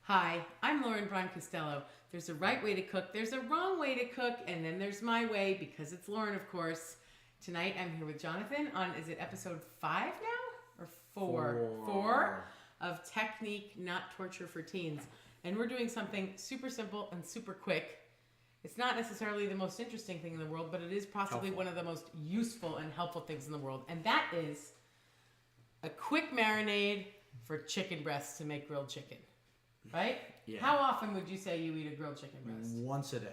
Hi, I'm Lauren Braun Costello. There's a right way to cook, there's a wrong way to cook, and then there's my way, because it's Lauren, of course. Tonight I'm here with Jonathan on, is it episode 5 now? Or 4? 4 of Technique, Not Torture for Teens. And we're doing something super simple and super quick. It's not necessarily the most interesting thing in the world, but it is possibly one of the most useful and helpful things in the world. And that is a quick marinade for chicken breasts to make grilled chicken. Right? Yeah. How often would you say you eat a grilled chicken breast? Once a day.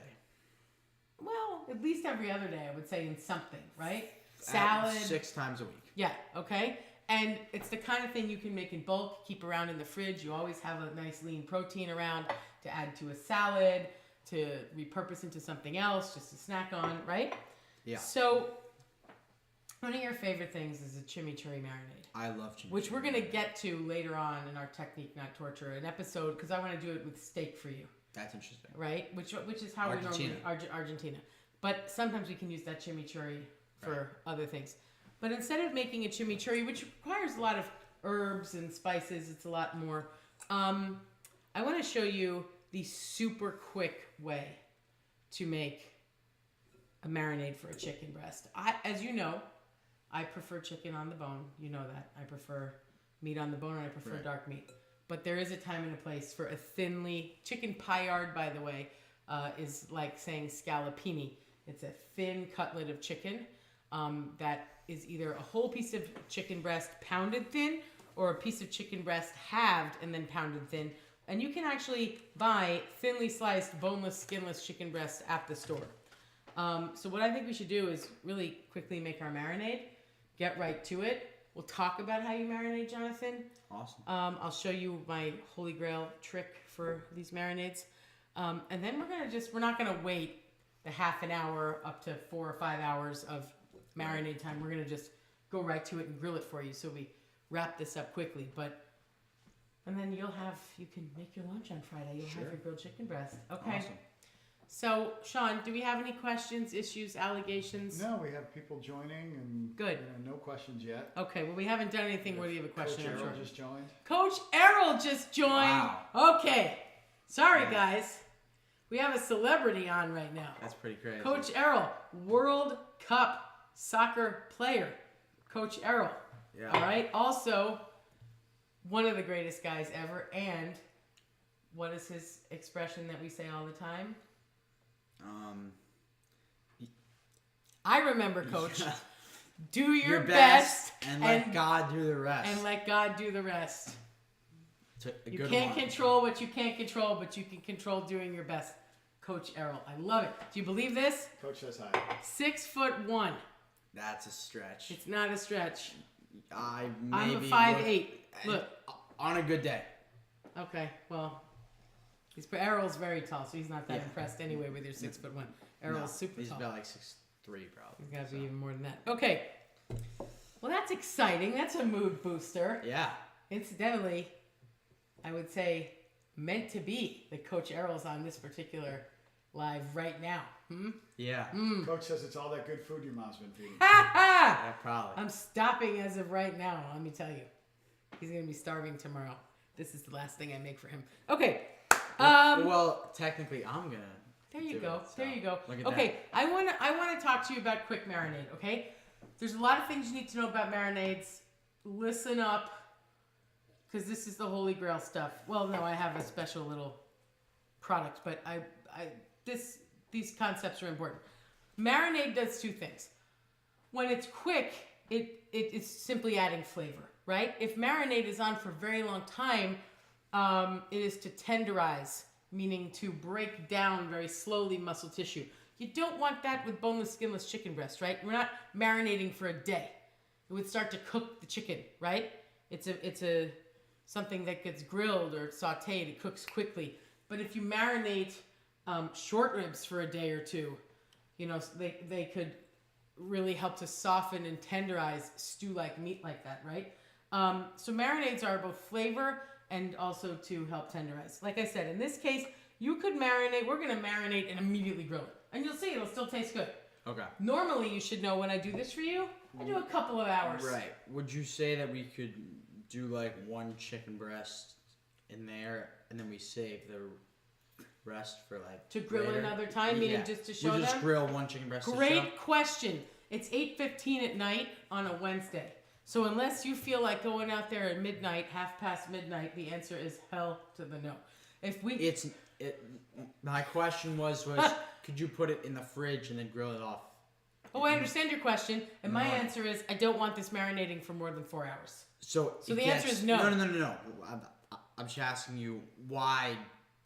Well, at least every other day, I would say, in something, right? Salad. 6 times a week. Yeah, okay? And it's the kind of thing you can make in bulk, keep around in the fridge. You always have a nice lean protein around to add to a salad, to repurpose into something else, just to snack on, right? Yeah. So, one of your favorite things is a chimichurri marinade. I love chimichurri. Which we're going to get to later on in our Technique Not Torture, an episode, because I want to do it with steak for you. That's interesting. Right? Which is how Argentina. we normally... Argentina. But sometimes we can use that chimichurri for other things. But instead of making a chimichurri, which requires a lot of herbs and spices, it's a lot more... I want to show you the super quick way to make a marinade for a chicken breast. As you know, I prefer chicken on the bone. You know that. I prefer meat on the bone, and I prefer dark meat. But there is a time and a place for a thinly... Chicken Paillard, by the way, is like saying scallopini. It's a thin cutlet of chicken that is either a whole piece of chicken breast pounded thin or a piece of chicken breast halved and then pounded thin. And you can actually buy thinly sliced, boneless, skinless chicken breasts at the store. So what I think we should do is really quickly make our marinade. Get right to it. We'll talk about how you marinate, Jonathan. Awesome. I'll show you my holy grail trick for these marinades. And then we're not gonna wait the half an hour up to 4 or 5 hours of marinade time. We're gonna just go right to it and grill it for you. So we wrap this up quickly. And then you can make your lunch on Friday. You'll have your grilled chicken breast. Okay. Awesome. So, Sean, do we have any questions, issues, allegations? No, we have people joining and Good. No questions yet. Okay, well, we haven't done anything worthy of a question, Coach I'm sure. Errol just joined. Coach Errol just joined. Wow. Okay. Sorry, guys. We have a celebrity on right now. That's pretty crazy. Coach Errol, World Cup soccer player. Coach Errol. Yeah. All right. Also, one of the greatest guys ever. And what is his expression that we say all the time? I remember, Coach. Yeah. Do your best and let God do the rest. And let God do the rest. You You can't control what you can't control, but you can control doing your best. Coach Errol. I love it. Do you believe this? Coach says hi. 6'1". That's a stretch. It's not a stretch. I'm a 5'8". Look. On a good day. Okay, well, Errol's very tall, so he's not that impressed anyway with your 6'1". Errol's super he's tall. about like 6'3", probably. He's got to be even more than that. Okay. Well, that's exciting. That's a mood booster. Yeah. Incidentally, I would say meant to be that Coach Errol's on this particular live right now. Yeah. Coach says it's all that good food your mom's been feeding. Ha ha! Yeah, probably. I'm stopping as of right now, let me tell you. He's going to be starving tomorrow. This is the last thing I make for him. Okay. Well, technically, I'm gonna. There you do go. it, so There you go. Look at Okay, I want to talk to you about quick marinade. Okay, there's a lot of things you need to know about marinades. Listen up, because this is the holy grail stuff. Well, no, I have a special little product, but these concepts are important. Marinade does 2 things. When it's quick, it's simply adding flavor, right? If marinade is on for a very long time, it is to tenderize, meaning to break down very slowly muscle tissue. You don't want that with boneless, skinless chicken breast, right? We're not marinating for a day. It would start to cook the chicken, right? It's a something that gets grilled or sautéed. It cooks quickly. But if you marinate short ribs for a day or two, they could really help to soften and tenderize stew-like meat like that, right? So marinades are both flavor and also to help tenderize. Like I said, in this case, you could marinate. We're going to marinate and immediately grill it. And you'll see it'll still taste good. Okay. Normally, you should know when I do this for you, I do a couple of hours. Right. Would you say that we could do like one chicken breast in there, and then we save the rest for like To grill later. another time, meaning just to show We just them? grill one chicken breast. To show. Great question. It's 8:15 at night on a Wednesday. So unless you feel like going out there at midnight, half past midnight, the answer is hell to the no. If we My question was could you put it in the fridge and then grill it off? Oh, I understand your question, and my No. answer is I don't want this marinating for more than 4 hours. So the answer is no. No. I'm just asking you, why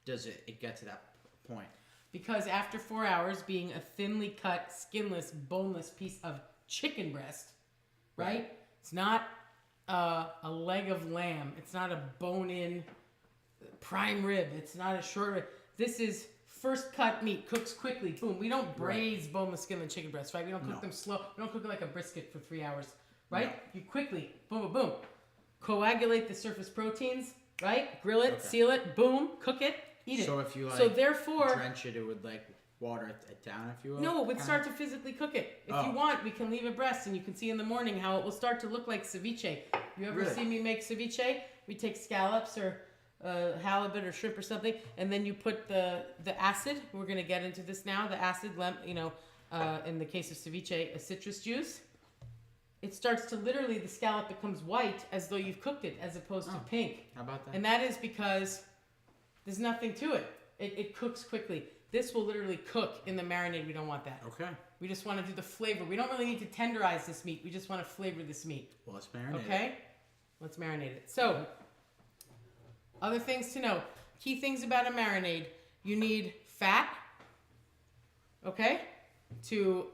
does it get to that point? Because after 4 hours, being a thinly cut, skinless, boneless piece of chicken breast, right? It's not a leg of lamb. It's not a bone-in prime rib. It's not a short rib. This is first cut meat, cooks quickly. Boom. We don't braise boneless, skinless chicken breasts, right? We don't cook them slow. We don't cook it like a brisket for 3 hours, right? No. You quickly, boom, boom, boom. Coagulate the surface proteins, right? Grill it, seal it, boom, cook it, eat it. So if you therefore drench it, it would water it down, if you will? No, it would start to physically cook it. If you want, we can leave it breast, and you can see in the morning how it will start to look like ceviche. You ever see me make ceviche? We take scallops or halibut or shrimp or something, and then you put the acid. We're going to get into this now. The acid, in the case of ceviche, a citrus juice. It starts to literally, the scallop becomes white as though you've cooked it, as opposed to pink. How about that? And that is because there's nothing to it. It cooks quickly. This will literally cook in the marinade. We don't want that. Okay. We just want to do the flavor. We don't really need to tenderize this meat. We just want to flavor this meat. Well, let's marinate it. Okay? Let's marinate it. So, other things to know. Key things about a marinade. You need fat, okay, to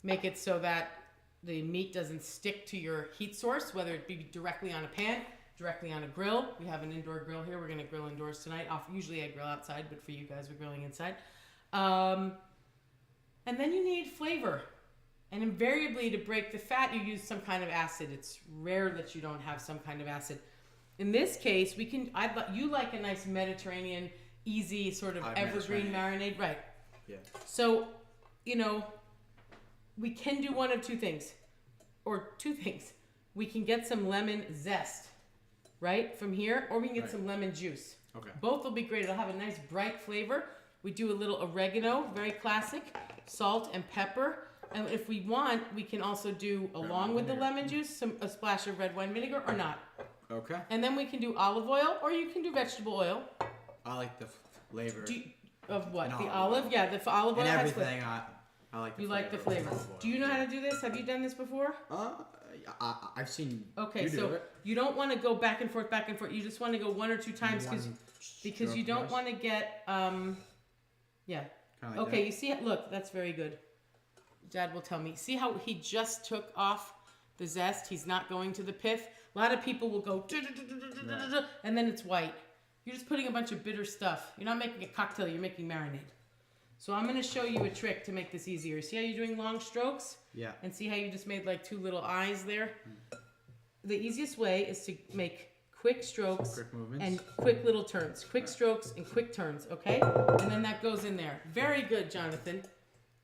make it so that the meat doesn't stick to your heat source, whether it be directly on a pan, directly on a grill. We have an indoor grill here. We're going to grill indoors tonight. Usually I grill outside, but for you guys, we're grilling inside. And then you need flavor. And invariably, to break the fat, you use some kind of acid. It's rare that you don't have some kind of acid. In this case, you like a nice Mediterranean, easy sort of evergreen marinade, right? Yeah. So, we can do one of two things. We can get some lemon zest, right, from here, or we can get some lemon juice. Okay. Both will be great. It'll have a nice bright flavor. We do a little oregano, very classic, salt and pepper. And if we want, we can also do, along with the lemon juice, a splash of red wine vinegar or not. Okay. And then we can do olive oil, or you can do vegetable oil. I like the flavor. Of what? And The olive? Yeah, the olive oil and has everything. flavor. I like the You flavor. like the flavor. Do you know how to do this? Have you done this before? I've seen Okay, you do so it. you don't want to go back and forth. You just want to go one or two times because you don't want to get yeah. Like okay, that. you see, look, that's very good. Dad will tell me. See how he just took off the zest? He's not going to the pith. A lot of people will go and then it's white. You're just putting a bunch of bitter stuff. You're not making a cocktail. You're making marinade. So I'm going to show you a trick to make this easier. See how you're doing long strokes? Yeah. And see how you just made like two little eyes there? The easiest way is to make quick strokes Quick movements. and quick little turns. Quick strokes and quick turns, okay? And then that goes in there. Very good, Jonathan.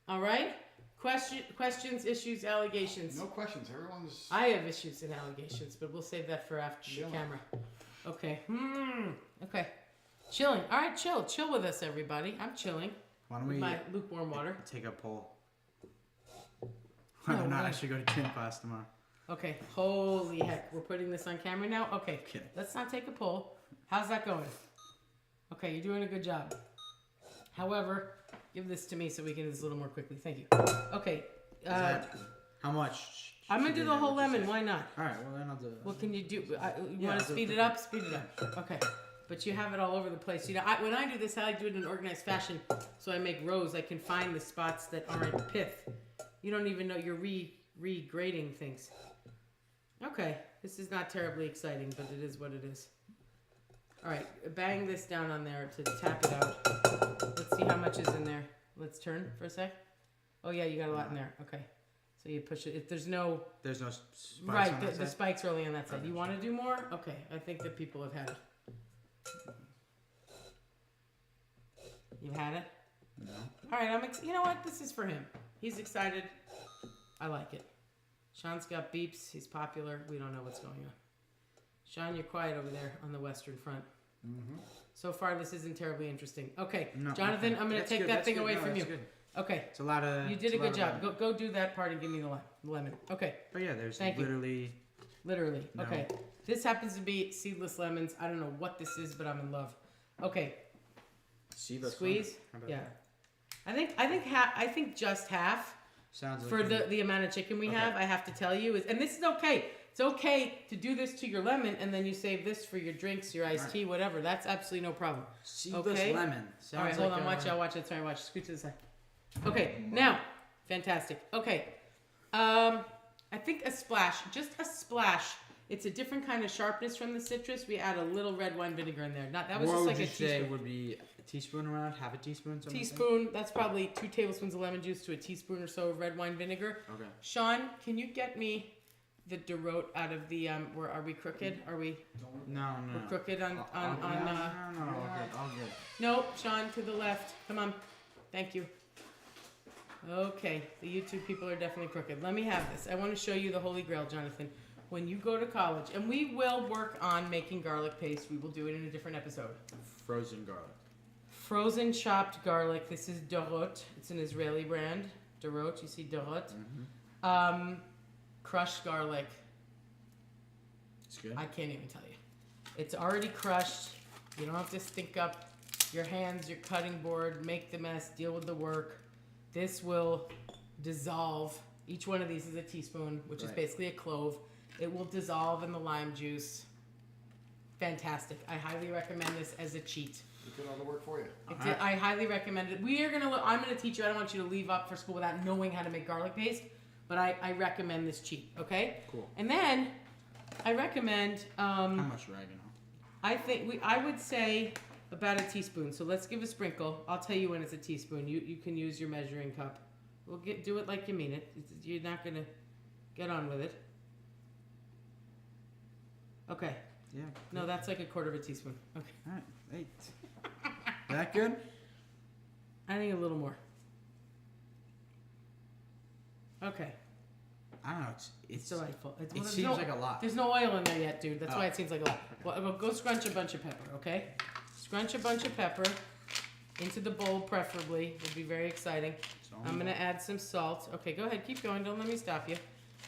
All right? Questions, issues, allegations? No questions. Everyone's. I have issues and allegations, but we'll save that for after the camera. Okay. Okay. Chilling. All right, chill. Chill with us, everybody. I'm chilling. Why don't With we my lukewarm water. take a poll? Whether or not I should go to gym class tomorrow. Okay. Holy heck. We're putting this on camera now? Okay. Kidding. Let's not take a poll. How's that going? Okay, you're doing a good job. However, give this to me so we can do this a little more quickly. Thank you. Okay. How much? I'm going to do the whole lemon. Why not? All right. Well, then I'll do it. What can you do? You Yeah, want I'll to do speed it it up? Speed it up. Okay. But you have it all over the place. When I do this, I like to do it in an organized fashion. So I make rows. I can find the spots that aren't pith. You don't even know you're regrading things. Okay. This is not terribly exciting, but it is what it is. All right. Bang this down on there to tap it out. Let's see how much is in there. Let's turn for a sec. Oh, yeah. You got a lot in there. Okay. So you push it. There's no spikes right. on that The side? spikes are only on that side. You want to do more? Okay. I think that people have had it. You've had it? No. All right. You know what? This is for him. He's excited. I like it. Sean's got beeps. He's popular. We don't know what's going on. Sean, you're quiet over there on the Western Front. Mm-hmm. So far, this isn't terribly interesting. Okay, No, Jonathan, okay. I'm going to That's take good, that that's thing good. away No, from you. that's good. Okay, It's a lot of. you did it's a good lot of job. lemon. Go do that part and give me the lemon. Okay, But yeah, there's Thank you. literally. literally. No. Okay, this happens to be seedless lemons. I don't know what this is, but I'm in love. Okay, Seedless squeeze. lemon. How about Yeah, that? I think just half Sounds like for the amount of chicken we Okay. have. I have to tell you is, and this is okay. It's okay to do this to your lemon, and then you save this for your drinks, your iced Right. tea, whatever. That's absolutely no problem. Seedless Okay. lemon. Sounds All right, hold like on. a- Watch out. Watch it. Sorry, watch. Scoot to the side. Okay, now, fantastic. Okay, I think a splash, just a splash. It's a different kind of sharpness from the citrus. We add a little red wine vinegar in there. Not that was what just would like you a say teaspoon. would be a teaspoon around? Half a teaspoon? Something Teaspoon. That's probably 2 tablespoons of lemon juice to a teaspoon or so of red wine vinegar. Okay. Sean, can you get me the Dorot out of the where are we crooked? Are we No, we're crooked on no, all good. All good. No, Sean, to the left. Come on. Thank you. Okay, the YouTube people are definitely crooked. Let me have this. I want to show you the Holy Grail, Jonathan. When you go to college, and we will work on making garlic paste. We will do it in a different episode. Frozen garlic. Frozen chopped garlic. This is Dorot. It's an Israeli brand. Dorot. You see Dorot. Mm-hmm. Crushed garlic. It's good. I can't even tell you. It's already crushed. You don't have to stink up your hands, your cutting board, make the mess, deal with the work. This will dissolve. Each one of these is a teaspoon, which is Right. basically a clove. It will dissolve in the lime juice. Fantastic. I highly recommend this as a cheat. We did all the work for you. I highly recommend it. I'm gonna teach you. I don't want you to leave up for school without knowing how to make garlic paste, but I recommend this cheat. Okay. Cool. And then I recommend. How much oregano? I would say about a teaspoon. So let's give a sprinkle. I'll tell you when it's a teaspoon. You can use your measuring cup. Do it like you mean it. You're not gonna get on with it. Okay. Yeah. No, that's like a quarter of a teaspoon. Okay. All right. 8. That good? I think a little more. Okay. I don't know. It's It's delightful. it there's seems like a lot. There's no oil in there yet, dude. That's Oh. why it seems like a lot. Well, go scrunch a bunch of pepper, okay? Scrunch a bunch of pepper into the bowl, preferably. Would be very exciting. So I'm gonna add some salt. Okay, go ahead, keep going. Don't let me stop you.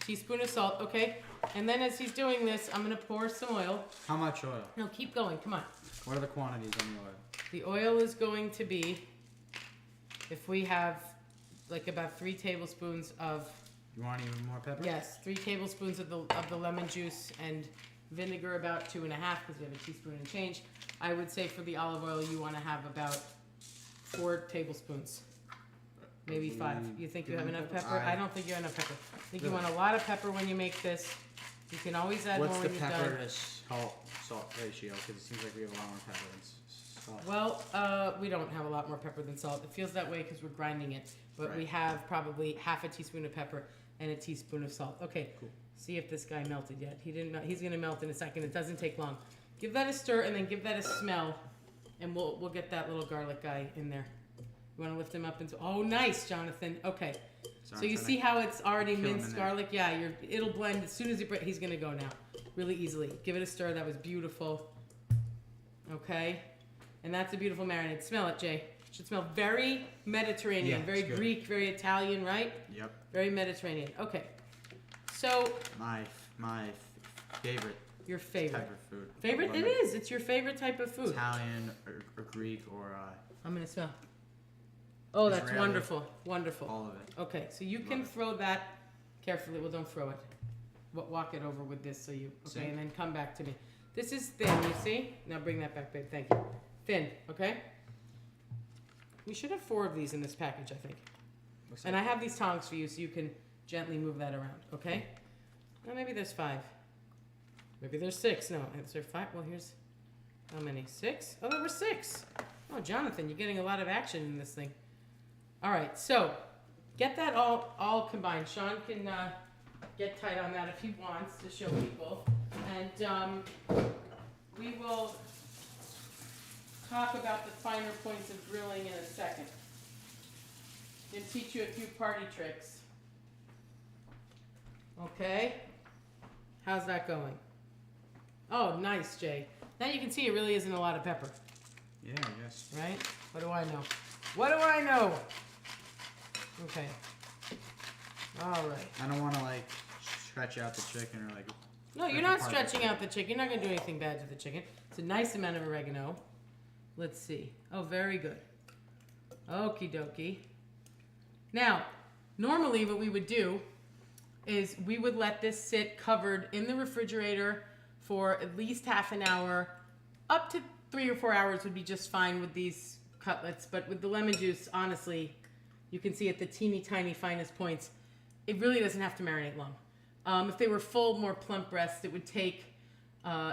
Teaspoon of salt, okay? And then as he's doing this, I'm gonna pour some oil. How much oil? No, keep going. Come on. What are the quantities on the oil? The oil is going to be, if we have like about 3 tablespoons of, You want even more pepper? yes, 3 tablespoons of the lemon juice and vinegar about 2.5 because we have a teaspoon and change. I would say for the olive oil you want to have about 4 tablespoons, maybe 5. You think you have enough pepper? I don't think you have enough pepper. I think you want a lot of pepper when you make this. You can always add What's more the when you're pepper done. to salt ratio? Because it seems like we have a lot more pepper than salt. Well, we don't have a lot more pepper than salt. It feels that way because we're grinding it. But we Right. have probably half a teaspoon of pepper and a teaspoon of salt. Okay, Cool. See if this guy melted yet. He didn't melt. He's going to melt in a second. It doesn't take long. Give that a stir and then give that a smell. And we'll get that little garlic guy in there. You want to lift him up into... Oh, nice, Jonathan. Okay. So you see how it's already kill him minced in there. garlic? Yeah, it'll blend as soon as he's going to go now. Really easily. Give it a stir. That was beautiful. Okay. And that's a beautiful marinade. Smell it, Jay. It should smell very Mediterranean, Yeah, very it's good. Greek, very Italian, right? Yep. Very Mediterranean. Okay. So, My favorite your favorite. type of food. Favorite? It is. It's your favorite type of food. Italian or Greek or I'm going to smell. Oh, that's Israeli. wonderful. Wonderful. all of it. Okay, so you can Love it. throw that carefully. Well, don't throw it. Walk it over with this so you... Okay, Sink. and then come back to me. This is thin, you see? Now bring that back, babe. Thank you. Thin, okay? We should have 4 of these in this package, I think. Looks And like I have these tongs for you so you can gently move that around, okay? Well, maybe there's 5. Maybe there's 6. No, is there 5? Well, here's... How many? 6? Oh, there were 6. Oh, Jonathan, you're getting a lot of action in this thing. All right, so get that all combined. Sean can get tight on that if he wants to show people. And we will talk about the finer points of grilling in a second. And teach you a few party tricks. Okay? How's that going? Oh, nice, Jay. Now you can see it really isn't a lot of pepper, Yeah, I guess. right? What do I know? What do I know? Okay. All right. I don't want to like stretch out the chicken or like. No, you're not stretching out the chicken. You're not going to do anything bad to the chicken. It's a nice amount of oregano. Let's see. Oh, very good. Okie dokie. Now, normally what we would do is we would let this sit covered in the refrigerator for at least half an hour. Up to 3 or 4 hours would be just fine with these cutlets. But with the lemon juice, honestly, you can see at the teeny tiny finest points, it really doesn't have to marinate long. If they were full, more plump breasts, it would take,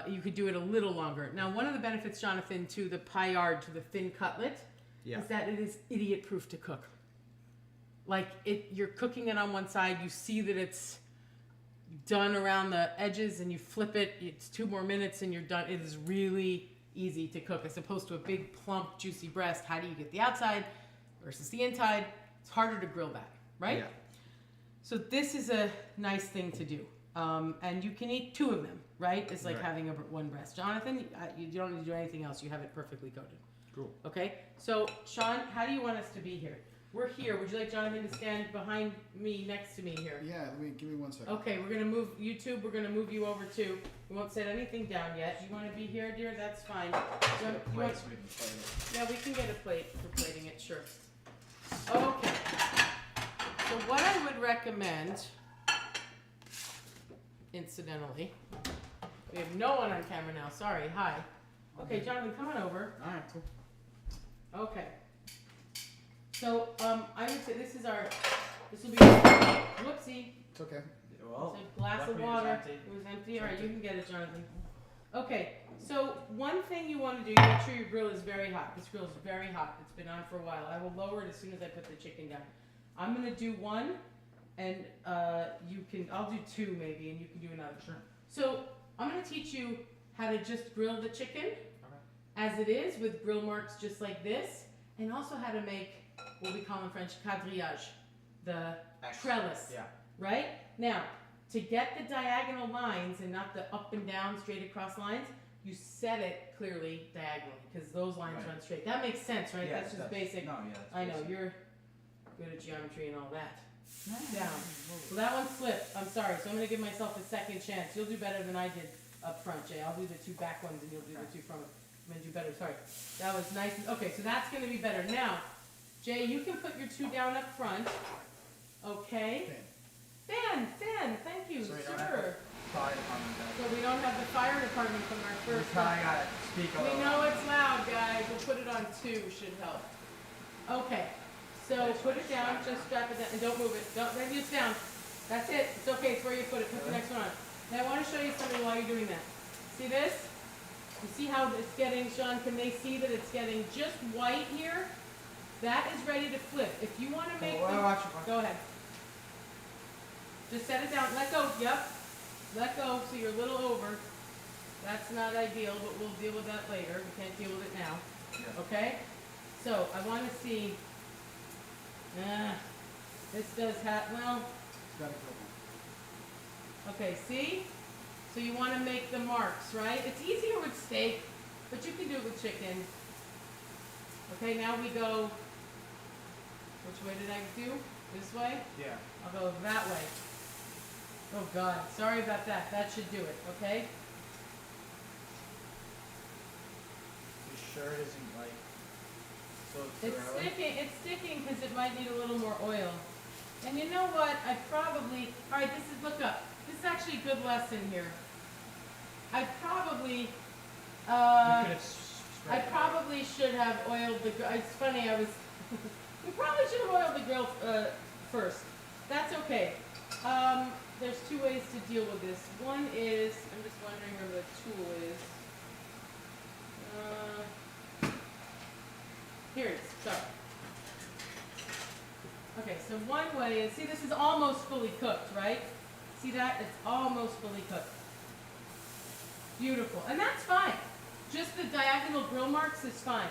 you could do it a little longer. Now, one of the benefits, Jonathan, to the Paillard, to the thin cutlet, is that it is idiot-proof to cook. Like, you're cooking it on one side, you see that it's done around the edges, and you flip it, it's 2 more minutes, and you're done. It is really easy to cook, as opposed to a big, plump, juicy breast. How do you get the outside versus the inside? It's harder to grill that, right? Yeah. So this is a nice thing to do. And you can eat 2 of them, right? It's like having one breast. Jonathan, you don't need to do anything else. You have it perfectly coated. Cool. Okay? So, Sean, how do you want us to be here? We're here. Would you like Jonathan to stand behind me, next to me here? Yeah, give me 1 second. Okay, we're going to move YouTube. We're going to move you over too. We won't set anything down yet. You want to be here, dear? That's fine. Yeah, we can get a plate for plating it, sure. Okay. So what I would recommend, incidentally, we have no one on camera now. Sorry. Hi. Okay, Jonathan, come on over. All right, cool. Okay. So I would say this will be, whoopsie. It's okay. Well, It's a glass of water. It was empty. All right, you can get it, Jonathan. Okay. So one thing you want to do, make sure your grill is very hot. This grill is very hot. It's been on for a while. I will lower it as soon as I put the chicken down. I'm gonna do 1, and I'll do 2 maybe, and you can do another. Sure. So I'm gonna teach you how to just grill the chicken as it is, with grill marks just like this, and also how to make what we call in French quadrillage, the trellis. Yeah. Right? Now, to get the diagonal lines and not the up and down straight across lines, you set it clearly diagonally, because those lines run straight. That makes sense, right? Yeah, That's just basic. No, yeah. I know, you're good at geometry and all that. Down. Well, that one slipped. I'm sorry, so I'm going to give myself a second chance. You'll do better than I did up front, Jay. I'll do the 2 back ones, and you'll do the 2 front ones. I'm going to do better. Sorry. That was nice. Okay, so that's going to be better. Now, Jay, you can put your 2 down up front. Okay. Fan, thank you. So we sure. don't have fire department. So we don't have the fire department from our We first probably gotta speak a We little. know it's loud, guys. We'll put it on 2, should help. Okay. So put it down, just strap it down, and don't move it. Don't let it down. That's it. It's okay. It's where you put it. Put the next one on. Now I want to show you something while you're doing that. See this? You see how it's getting, Sean? Can they see that it's getting just white here? That is ready to flip. If you want to make go ahead. Just set it down. Let go. Yep. Let go. So you're a little over. That's not ideal, but we'll deal with that later. We can't deal with it now. Yeah. Okay? So I want to see. This does have, well, okay, see? So you want to make the marks, right? It's easier with steak, but you can do it with chicken. Okay, now we go, which way did I do? This way? Yeah. I'll go that way. Oh God, sorry about that. That should do it, okay? You sure it isn't like so It's early? sticking because it might need a little more oil. And you know what? Alright, look up. This is actually a good lesson here. I probably should have oiled the grill. It's funny, we probably should have oiled the grill first. That's okay. There's 2 ways to deal with this. One is, I'm just wondering where the tool is. Here it is, sorry. Okay, so one way is, see, this is almost fully cooked, right? See that? It's almost fully cooked. Beautiful. And that's fine. Just the diagonal grill marks is fine.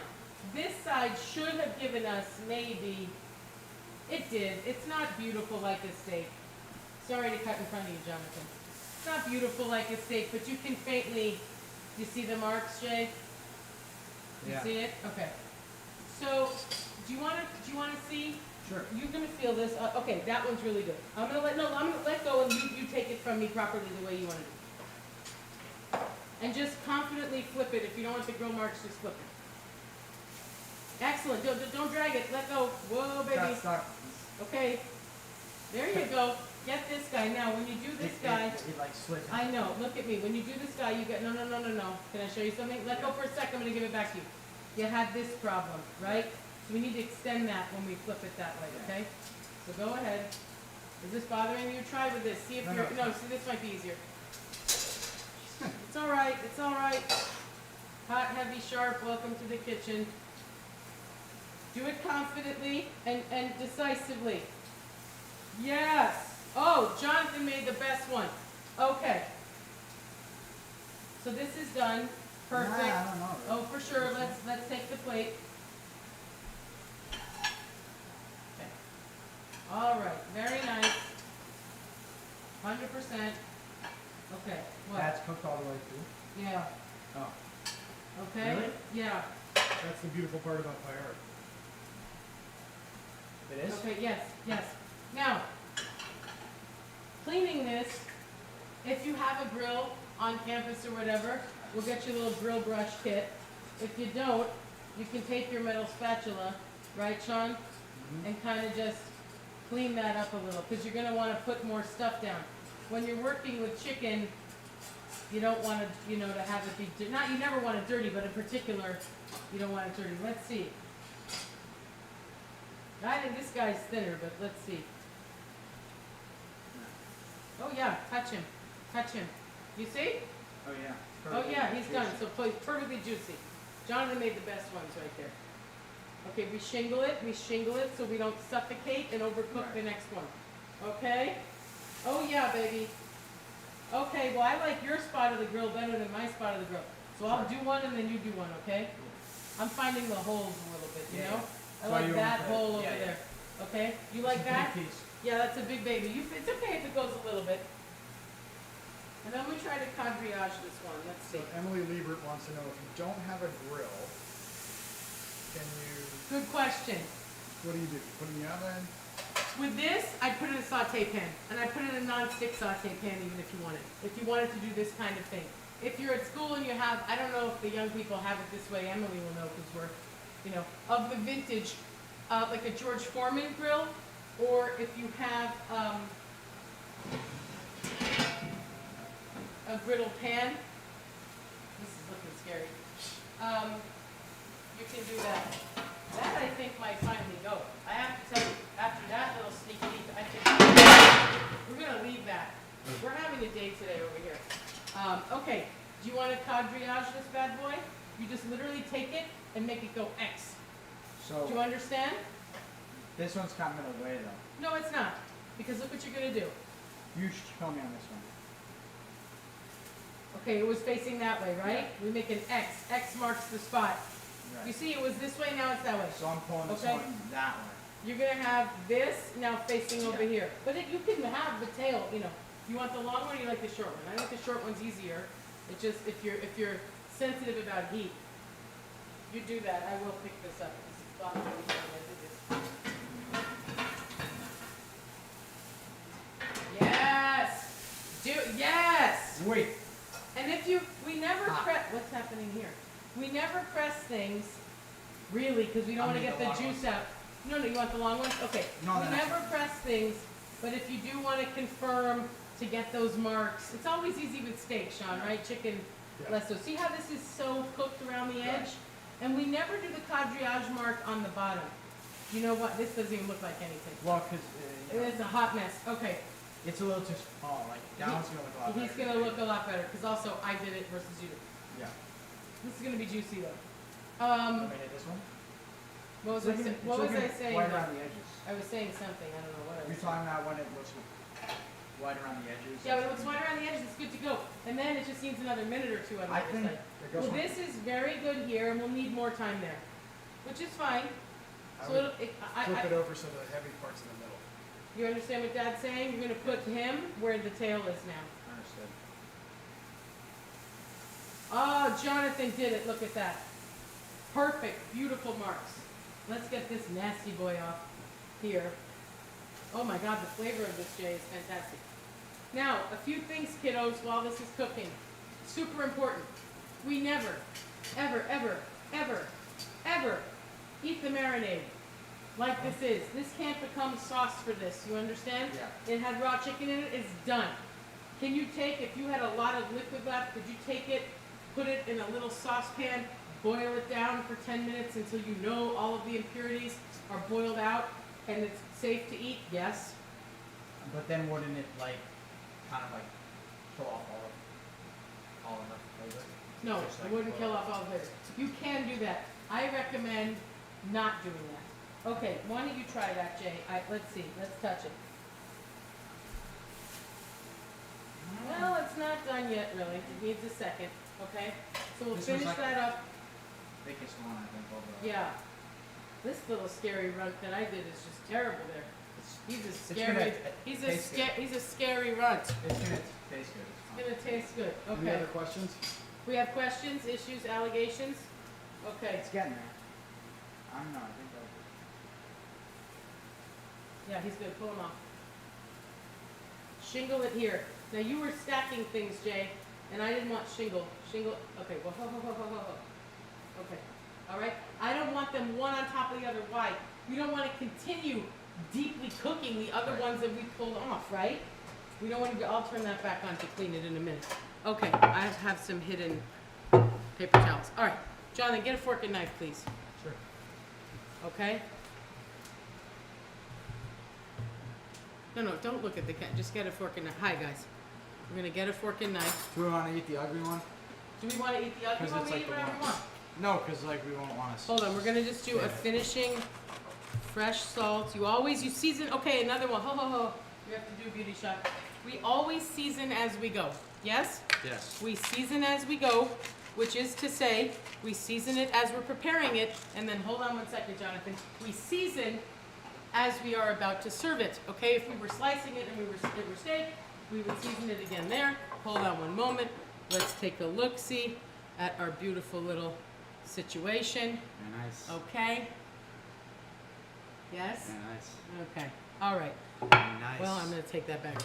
This side should have given us maybe, it did. It's not beautiful like a steak. Sorry to cut in front of you, Jonathan. It's not beautiful like a steak, but you can faintly You see the marks, Jay? You Yeah. see it? Okay. So, do you wanna see? Sure. You're gonna feel this. Okay, that one's really good. I'm gonna let go and you take it from me properly the way you want to do. And just confidently flip it. If you don't want the grill marks, just flip it. Excellent. Don't drag it. Let go. Whoa, baby. Got stuck. Okay. There you go. Get this guy. Now, when you do this guy, It like slid. I know. Look at me. When you do this guy, you get, no. Can I show you something? Let go for a second. I'm going to give it back to you. You had this problem, right? So we need to extend that when we flip it that way, okay? So go ahead. Is this bothering you? Try with this. See if you're, no, see, this might be easier. It's all right. It's all right. Hot, heavy, sharp. Welcome to the kitchen. Do it confidently and decisively. Yes. Oh, Jonathan made the best one. Okay. So this is done. Perfect. Nah, I don't know. Oh, for sure. Let's take the plate. Okay. All right. Very nice. 100%. Okay. What? That's cooked all the way through. Yeah. Oh. Okay. Really? Yeah. That's the beautiful part about Paillard. It is? Okay. Yes. Yes. Now, cleaning this. If you have a grill on campus or whatever, we'll get you a little grill brush kit. If you don't, you can take your metal spatula, right, Sean? Mm-hmm. And kind of just clean that up a little, because you're going to want to put more stuff down. When you're working with chicken, you don't want to, to have it be, you never want it dirty, but in particular, you don't want it dirty. Let's see. I think this guy's thinner, but let's see. Oh yeah, touch him. Touch him. You see? Oh yeah. Oh yeah, he's done. So perfectly juicy. Jonathan made the best ones right there. Okay, we shingle it so we don't suffocate and overcook the next one. Okay? Oh yeah, baby. Okay, well I like your spot of the grill better than my spot of the grill. So I'll do one and then you do one, okay? I'm finding the holes a little bit, you know? I like that hole over there. Okay? You like that? Piece. Yeah, that's a big baby. It's okay if it goes a little bit. And then we try to quadrillage this one. Let's So see. Emily Liebert wants to know, if you don't have a grill, can you, Good question. what do? You put it in the oven? With this, I put it in a saute pan, and I put it in a non-stick saute pan even if you wanted. If you wanted to do this kind of thing. If you're at school and you have, I don't know if the young people have it this way. Emily will know because we're, of the vintage, like a George Foreman grill, or if you have a griddle pan. This is looking scary. You can do that. That I think might finally go. I have to tell you, after that little sneak peek, I think we're gonna leave that. We're having a day today over here. Okay, do you want to quadrillage this bad boy? You just literally take it and make it go X. So Do you understand? this one's kind of in the way though. No, it's not. Because look what you're gonna do. You should show me on this one. Okay, it was facing that way, right? We make an X. X marks the spot. You Right. see, it was this way, now it's that way. So I'm pulling this Okay. one that way. You're gonna have this now facing over here. But you can have the tail, You want the long one or you like the short one? I think the short one's easier. It's just if you're sensitive about heat, you do that. I will pick this up. This is bothering me when I do this. Yes! Yes! Wait. And if we never press, what's happening here? We never press things, really, because we don't want to get the juice out. No, you want the long ones? Okay. No, we never press things, but if you do want to confirm to get those marks, it's always easy with steak, Sean, right? Chicken, less so. See how this is so cooked around the edge? And we never do the quadrillage mark on the bottom. You know what? This doesn't even look like anything. Well, because It's a hot mess. Okay. it's a little too small. Like that one's gonna look a lot better. He's going to look a lot better, because also I did it versus you did. Yeah. This is going to be juicy, though. Want me to hit this one? What was I saying? White around the edges. I was saying something. I don't know what I was You're saying. talking about when it looks white around the edges. Yeah, when it looks white around the edges, it's good to go. And then it just needs another minute or two on the I other think side. It goes Well, this is very good here, and we'll need more time there, which is fine. I So would flip it over so the heavy part's in the middle. you understand what Dad's saying? You're going to put him where the tail is now. Understood. Oh, Jonathan did it. Look at that. Perfect. Beautiful marks. Let's get this nasty boy off here. Oh my God, the flavor of this, Jay, is fantastic. Now, a few things, kiddos, while this is cooking. Super important. We never, ever, ever, ever, ever eat the marinade like this is. This can't become sauce for this. You understand? Yeah. It had raw chicken in it. It's done. Can you take, if you had a lot of liquid left, could you take it, put it in a little saucepan, boil it down for 10 minutes until you know all of the impurities are boiled out and it's safe to eat? Yes. But then wouldn't it like kind of like kill off all of the flavor? No, Just I like wouldn't boil kill it. off all the flavor. You can do that. I recommend not doing that. Okay, why don't you try that, Jay? Let's see. Let's touch it. Well, it's not done yet, really. It needs a second. Okay? So we'll This one's finish like- that up. Thickest one, I think. Over. Yeah. This little scary runt that I did is just terrible there. He's a It's scary, gonna taste good. he's a scary runt. It's gonna taste good. It's gonna taste good. Any Okay. other questions? We have questions, issues, allegations? Okay. It's getting there. I don't know. I think that'll Yeah, he's good. Pull him off. Shingle it here. Now you were stacking things, Jay, and I didn't want shingle. Shingle. Okay. Well, ho. Okay. All right. I don't want them one on top of the other. Why? We don't want to continue deeply cooking the other Right. ones that we pulled off, right? We don't want to. I'll turn that back on to clean it in a minute. Okay. I have some hidden paper towels. All right. Jonathan, get a fork and knife, please. Sure. Okay. No, don't look at the cat. Just get a fork and knife. Hi, guys. We're gonna get a fork and knife. Do we want to eat the ugly one? Do we want to eat the ugly 'Cause one? it's We like eat the whatever one- we want. No, because like we won't want to. Hold on. We're gonna just do a Yeah. finishing fresh salt. You season. Okay, another one. Ho. We have to do a beauty shot. We always season as we go. Yes? Yes. We season as we go, which is to say, we season it as we're preparing it, and then hold on one second, Jonathan. We season as we are about to serve it. Okay, if we were slicing it and it were steak, we would season it again there. Hold on one moment. Let's take a look-see at our beautiful little situation. Very nice. Okay? Yes? Very nice. Okay. All right. Very nice. Well, I'm going to take that back.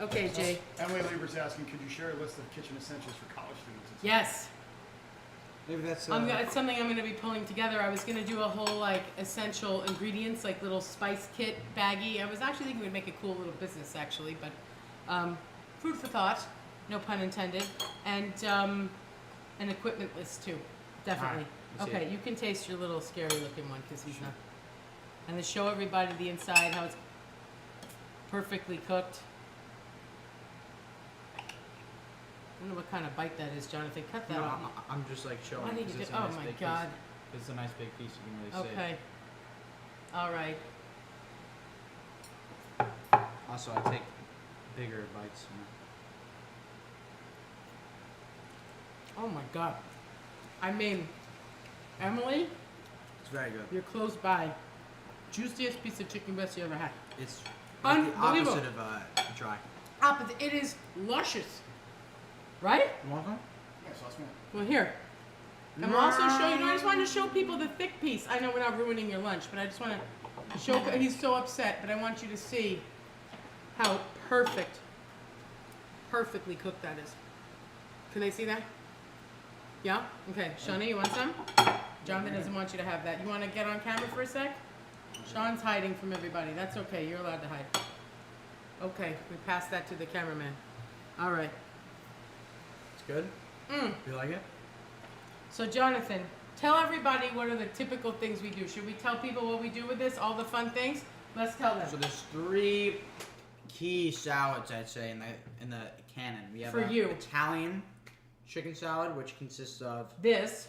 Okay, Jay. Emily Lieber's asking, could you share a list of kitchen essentials for college students? Yes. Maybe that's. It's something I'm going to be pulling together. I was going to do a whole like essential ingredients, like little spice kit baggie. I was actually thinking we'd make a cool little business actually, but food for thought, no pun intended, and an equipment list too, definitely. Let's see Okay, it. you can taste your little scary looking one because he's not. And to show everybody the inside, how it's perfectly cooked. I don't know what kind of bite that is, Jonathan. Cut that No, off. I'm just like showing. Why did 'cause you it's do? a Oh nice my big God. Piece. It's a nice big piece. You can really see. Okay. All right. Also, I take bigger bites. Oh my God. I mean, Emily, It's very good. you're close by. Juiciest piece of chicken breast you ever had. It's like the Unbelievable. opposite of dry. Opposite. It is luscious. Right? You want one? Yeah, sauce man. Well, here. I'm also showing. I just wanted to show people the thick piece. I know we're not ruining your lunch, but I just want to show. He's so upset, but I want you to see how perfectly cooked that is. Can they see that? Yeah. Okay. Shawnee, you want some? Jonathan doesn't want you to have that. You want to get on camera for a sec? Sean's hiding from everybody. That's okay. You're allowed to hide. Okay. We passed that to the cameraman. All right. It's good. You like it? So Jonathan, tell everybody what are the typical things we do. Should we tell people what we do with this? All the fun things? Let's tell them. So there's 3 key salads, I'd say, in the canon. We have For you. Italian chicken salad, which consists of This.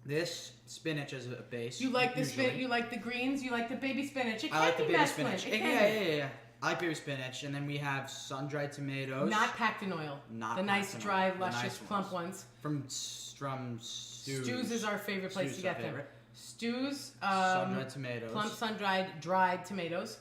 this spinach as a base. You like the usually. spinach, you like the greens, you like the baby spinach. It I can like the be baby masculine. spinach. It Yeah, can be. yeah. I like baby spinach, and then we have sun-dried tomatoes. Not packed in oil. Not the nice, packed in dry, oil. The luscious, nice plump ones. from Stews. Stews is our favorite place Stews to is get our them. favorite. Stews, Sun-dried tomatoes. plump, sun-dried, dried tomatoes,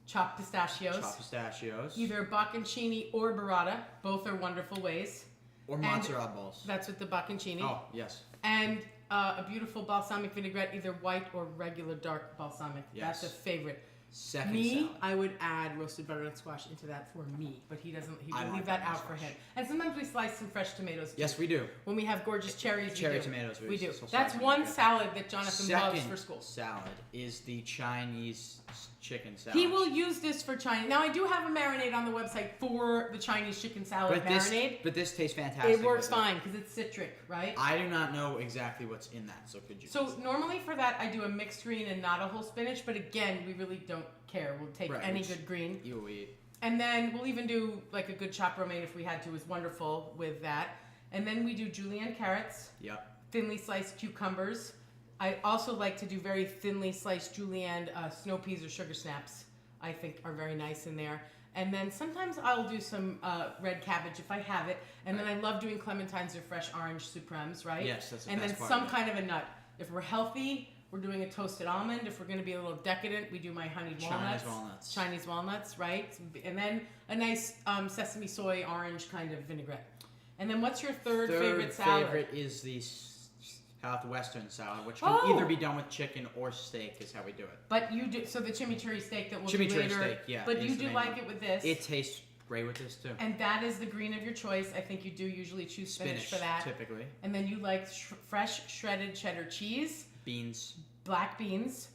chopped pistachios, Chopped pistachios. either bocconcini or burrata. Both are wonderful ways. Or mozzarella balls. That's with the bocconcini. Oh, yes. And a beautiful balsamic vinaigrette, either white or regular dark balsamic. Yes. That's a favorite. Second Me, salad. I would add roasted butternut squash into that for me, but he doesn't. He I would don't leave like that out butternut for him. squash. And sometimes we slice some fresh tomatoes. Too. Yes, we do. When we have gorgeous cherries, Cherry we do. tomatoes. We do. so That's sliced one good. salad that Jonathan loves Second for school. salad is the Chinese chicken salad. He will use this for Chinese. Now I do have a marinade on the website for the Chinese chicken salad marinade. But this tastes fantastic. It works with fine because it's citric, right? I do not know exactly what's in that, so could you? So normally for that I do a mixed green and not a whole spinach, but again we really don't care. We'll take Right, any which good green. You will eat. And then we'll even do like a good chopped romaine if we had to. Is wonderful with that. And then we do julienne carrots, Yep. thinly sliced cucumbers. I also like to do very thinly sliced julienne snow peas or sugar snaps. I think are very nice in there. And then sometimes I'll do some red cabbage if I have it. And then I love doing clementines or fresh orange supremes, right? Yes, that's the And best then part some of it. kind of a nut. If we're healthy, we're doing a toasted almond. If we're going to be a little decadent, we do my honeyed walnuts. Chinese walnuts, right? And then a nice sesame soy orange kind of vinaigrette. And then what's your third favorite salad? favorite is the Southwestern salad, which can Oh! either be done with chicken or steak, is how we do it. But you do so the chimichurri steak that we'll do Chimichurri later. steak, yeah, But is you the do main like one. it with this. It tastes great with this too. And that is the green of your choice. I think you do usually choose spinach for that. typically. And then you like fresh shredded cheddar cheese, Beans. black beans,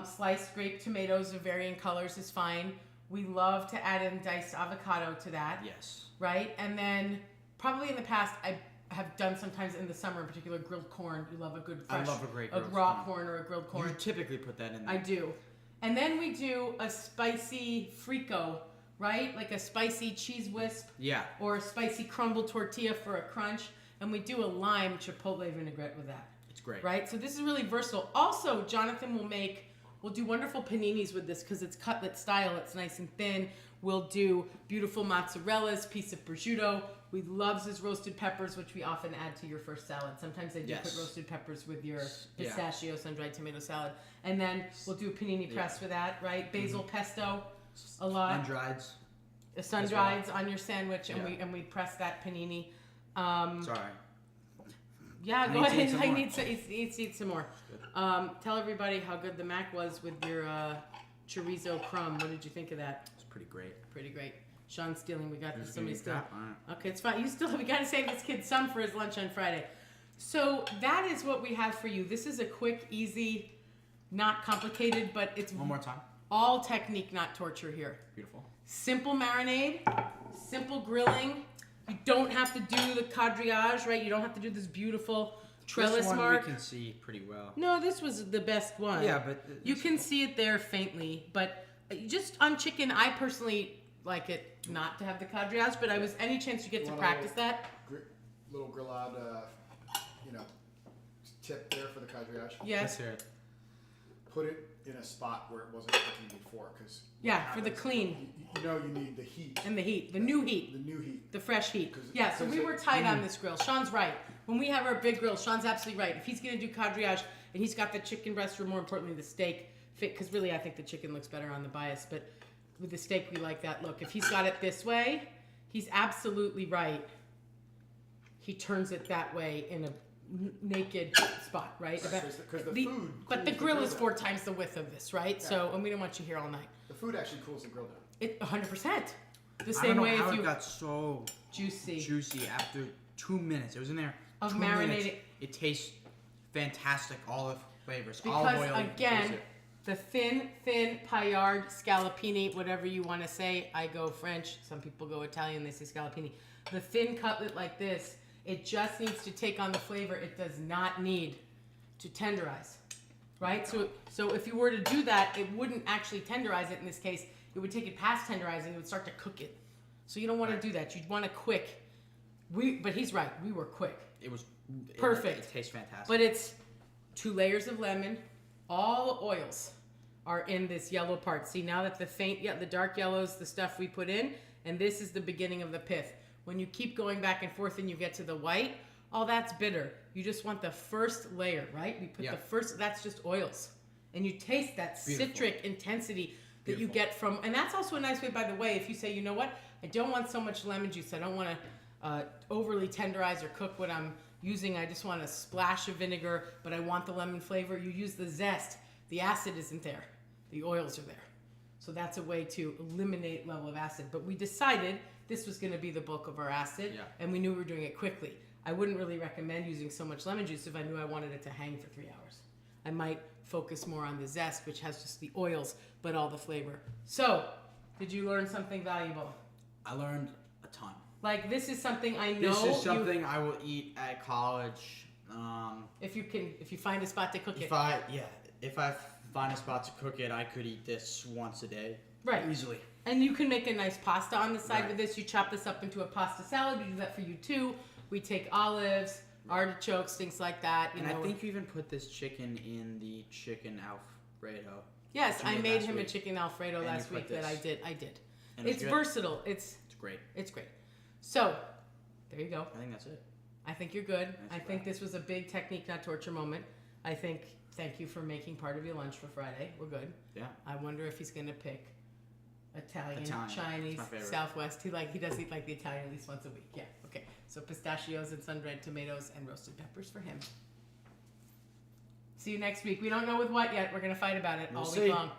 sliced grape tomatoes of varying colors is fine. We love to add in diced avocado to that, Yes. right? And then probably in the past I have done sometimes in the summer in particular grilled corn. You love a good fresh, I love a great a grilled raw corn. corn or a grilled corn. You typically put that in there. I do. And then we do a spicy frico, right? Like a spicy cheese wisp Yeah. or a spicy crumble tortilla for a crunch. And we do a lime chipotle vinaigrette with that, It's great. right? So this is really versatile. Also, Jonathan we'll do wonderful paninis with this because it's cutlet style. It's nice and thin. We'll do beautiful mozzarellas, piece of prosciutto. We loves his roasted peppers, which we often add to your first salad. Sometimes I do Yes. put roasted peppers with your Yeah. pistachio sun-dried tomato salad. And then we'll do a panini press for that, right? Basil pesto, a lot. Undried. Sun-drieds on your sandwich, and Yeah. we press that panini. Sorry. Yeah, I go need to ahead. eat some I more. need to eat some more. Tell everybody how good the mac was with your chorizo crumb. What did you think of that? It's pretty great. Pretty great. Sean's stealing. We got Just somebody eat steal. that? All right. Okay, it's fine. We got to save this kid some for his lunch on Friday. So that is what we have for you. This is a quick, easy, not complicated, but it's One more time. all technique, not torture here. Beautiful. Simple marinade, simple grilling. You don't have to do the quadrillage, right? You don't have to do this beautiful trellis This one mark. we can see pretty well. No, this was the best one. Yeah, but You can see it there faintly, but just on chicken, I personally like it not to have the quadrillage, but I was any chance you get to Wanna- practice that. Little grillade, tip there for the quadrillage. Let's Yes. hear it. Put it in a spot where it wasn't cooking before, because Yeah, for the clean you need the heat, and the heat, the new heat. the new heat. The fresh heat. 'Cause- Yeah, so we because were it- tight on this grill. Sean's right. When we have our big grill, Sean's absolutely right. If he's going to do quadrillage and he's got the chicken breast or more importantly the steak fit, because really I think the chicken looks better on the bias, but with the steak we like that look. If he's got it this way, he's absolutely right. He turns it that way in a naked spot, right? Because the food but the cools grill is down. 4 times the width of this, right? So, and we don't want you here all night. The food actually cools the grill down. It 100%. The I don't same know way how if it you got so juicy. juicy after 2 minutes. It was in there. Of 2 minutes. marinating. It tastes fantastic. All the flavors. Olive Because oil. again, the thin Paillard scallopini, whatever you want to say. I go French. Some people go Italian. They say scallopini. The thin cutlet like this, it just needs to take on the flavor. It does not need to tenderize, right? So if you were to do that, it wouldn't actually tenderize it in this case. It would take it past tenderizing. It would start to cook it. So you don't want to do that. You'd want to quick. But he's right. We were quick. It was Perfect. It tastes fantastic. But it's 2 layers of lemon. All the oils are in this yellow part. See, now that the dark yellow is the stuff we put in, and this is the beginning of the pith. When you keep going back and forth and you get to the white, all that's bitter. You just want the first layer, right? We put the first, that's just oils. And you taste that citric intensity that you get from, and that's also a nice way, by the way, if you say, you know what, I don't want so much lemon juice. I don't want overly tenderize or cook what I'm using. I just want a splash of vinegar, but I want the lemon flavor. You use the zest. The acid isn't there. The oils are there. So that's a way to eliminate level of acid. But we decided this was going to be the bulk of our acid, and we knew we were doing it quickly. I wouldn't really recommend using so much lemon juice if I knew I wanted it to hang for 3 hours. I might focus more on the zest, which has just the oils, but all the flavor. So, did you learn something valuable? I learned a ton. Like, this is something I know. This is something I will eat at college. If you find a spot to cook it. If I find a spot to cook it, I could eat this once a day. Right. Easily. And you can make a nice pasta on the side Right. with this. You chop this up into a pasta salad. We do that for you too. We take olives, artichokes, things like that. You And know. I think you even put this chicken in the chicken Alfredo. Yes, I you made last him a week. chicken Alfredo And last you week put that I this. did. And it was It's good. versatile. It's great. great. So, there you go. I think that's it. I think you're good. That's I think this was a big technique, not torture moment. Thank you for making part of your lunch for Friday. We're good. Yeah. I wonder if he's gonna pick Italian. Chinese, That's my favorite. Southwest. He does eat like the Italian at least once a week. Yeah. Okay. So pistachios and sun-dried tomatoes and roasted peppers for him. See you next week. We don't know with what yet. We're gonna fight about it We'll all see. week long.